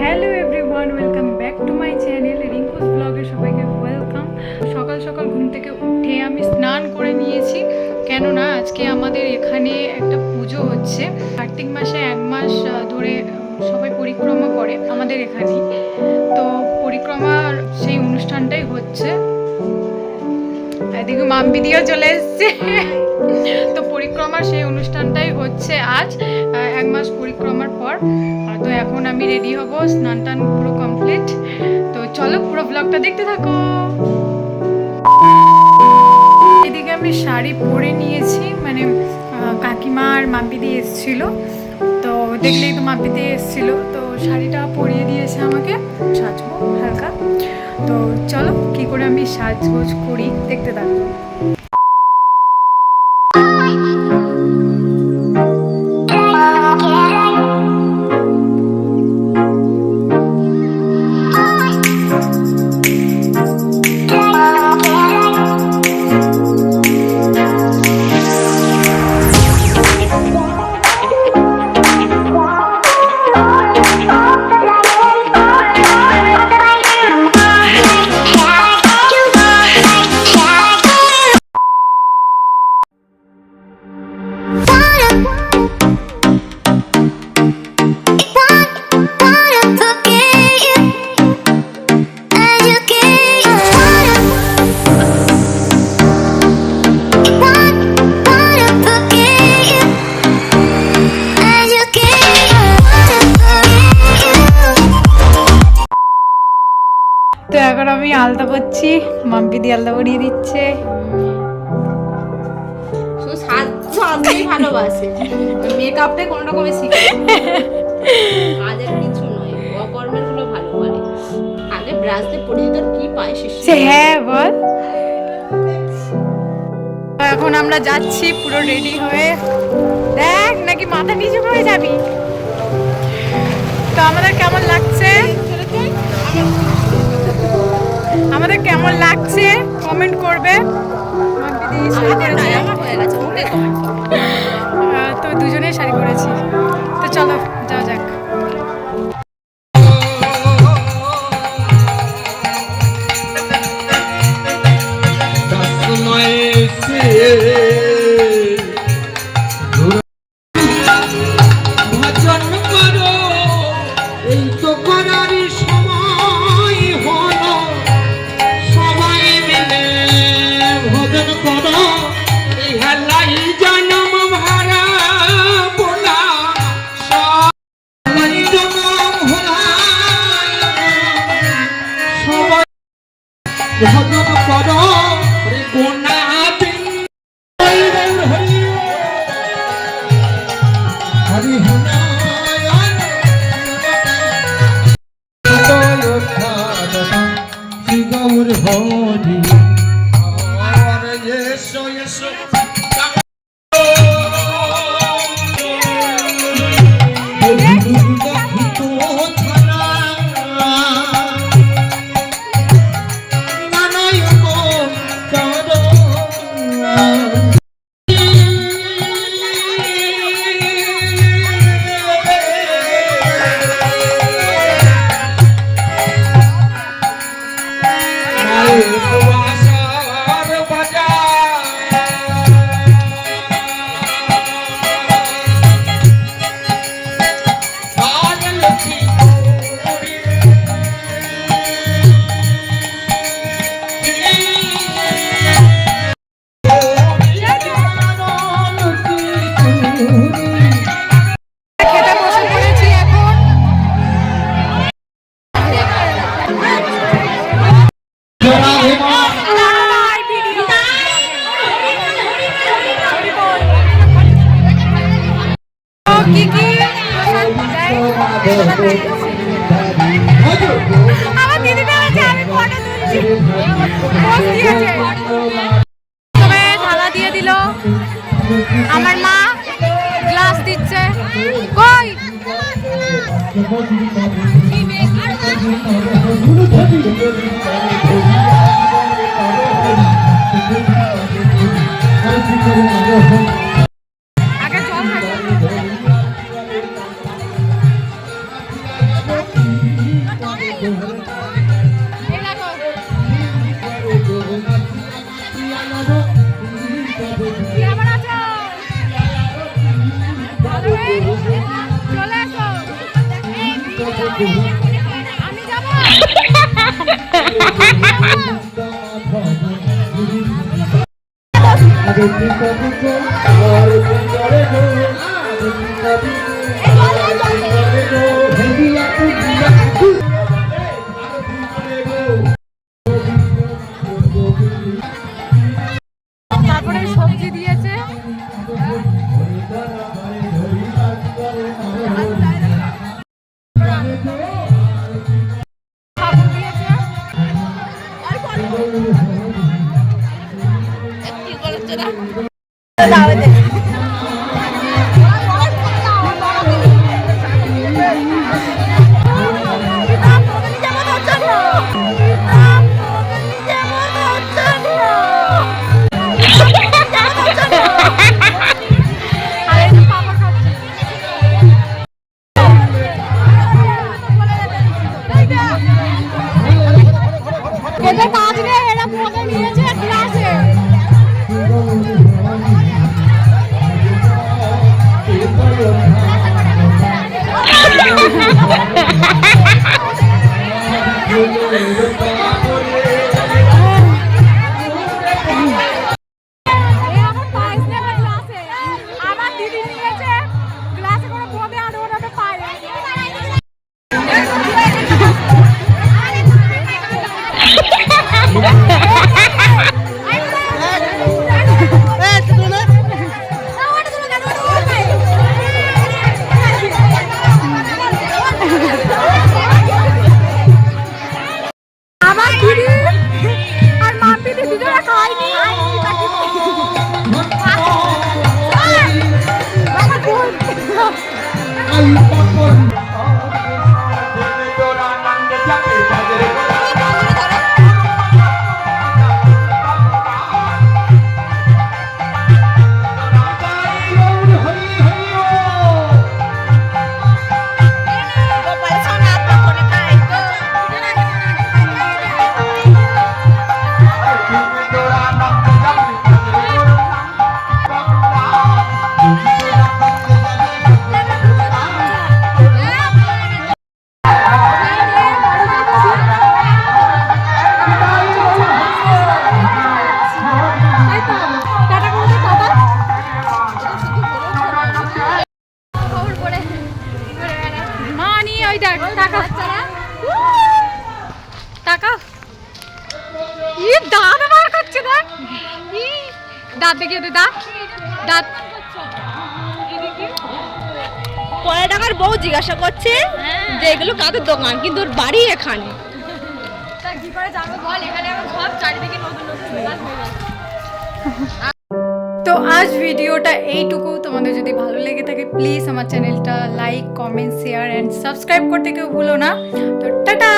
Hello everyone, welcome back to my channel Rinku's ব্লগে সবাইকে welcome. সকাল সকাল ঘুম থেকে উঠে আমি স্নান করে নিয়েছি, কেননা আজকে আমাদের এখানে একটা পুজো হচ্ছে। কার্তিক মাসে 1 মাস ধরে সবাই পরিক্রমা করে আমাদের এখানে, তো পরিক্রমার সেই অনুষ্ঠানটাই হচ্ছে। এদিকে মাম্পিদিও চলে এসছে। তো পরিক্রমার সেই অনুষ্ঠানটাই হচ্ছে আজ 1 মাস পরিক্রমার পর। তো এখন আমি রেডি হব, স্নান টান পুরো কমপ্লিট। তো চলো পুরো ব্লগটা দেখতে থাকো। এদিকে আমি শাড়ি পরে নিয়েছি, মানে কাকিমা আর মাম্পিদি এসেছিল, তো দেখলেই তো মাম্পিদি এসেছিল, তো শাড়িটা পরিয়ে দিয়েছে আমাকে। সাজবো হালকা, তো চলো কি করে আমি সাজগোজ করি দেখতে থাকো। তো এখন আমি আলতা পরছি, মাম্পিদি আলতা পরিয়ে দিচ্ছে। ভালোবাসে মেকআপটা কোন রকমের শিখে, কাজের কিছু নয়, অকর্মের গুলো ভালো পারে। আগে ব্রাশ দিয়ে পরিয়ে তোর কি পায় সে হ্যাঁ বল। এখন আমরা যাচ্ছি পুরো রেডি হয়ে, দেখ নাকি মাথা নিচু করে যাবি। তো আমাদের কেমন লাগছে কমেন্ট করবে। তো দুজনেই শাড়ি পরেছি, তো চলো যাওয়া যাক। আমার দিদিটা আছে, আমি ফটো তুলছি, পোজ দিয়েছে। তবে থালা দিয়ে দিল, আমার মা গ্লাস দিচ্ছে। কই আগে জল খাই। কেমন আছো? ভালো রে? চলে এসো। আমি যাবো। তারপরে সবজি দিয়েছে, খাবার দিয়েছে। কি করেছে না আর এই যে পাপড় খাচ্ছি। এদের কাজ নেই, এরা পদে নিয়েছে ক্লাসে। আমার দিদি নিয়েছে ক্লাসে করে পদে আর ওরা পায়। আমার দিদি আর মা দিদি দুজনে খায়নি। মানি ওই দেখ টাকা টাকা ই দাঁত বার করছে দেখ। ই দাঁত দেখিয়ে দে, দাঁত দাঁত। পরে টাকার বউ জিজ্ঞাসা করছে যে এগুলো কাদের দোকান, কিন্তু ওর বাড়ি এখানে। তা কি করে জানবো বল, এখানে আমার সব চারিদিকে নতুন নতুন দোকান হয়ে গেছে। তো আজ ভিডিওটা এইটুকু। তোমাদের যদি ভালো লেগে থাকে প্লিজ আমার চ্যানেলটা like, comment, share and subscribe করতে কেউ ভুলো না। তো টাটা।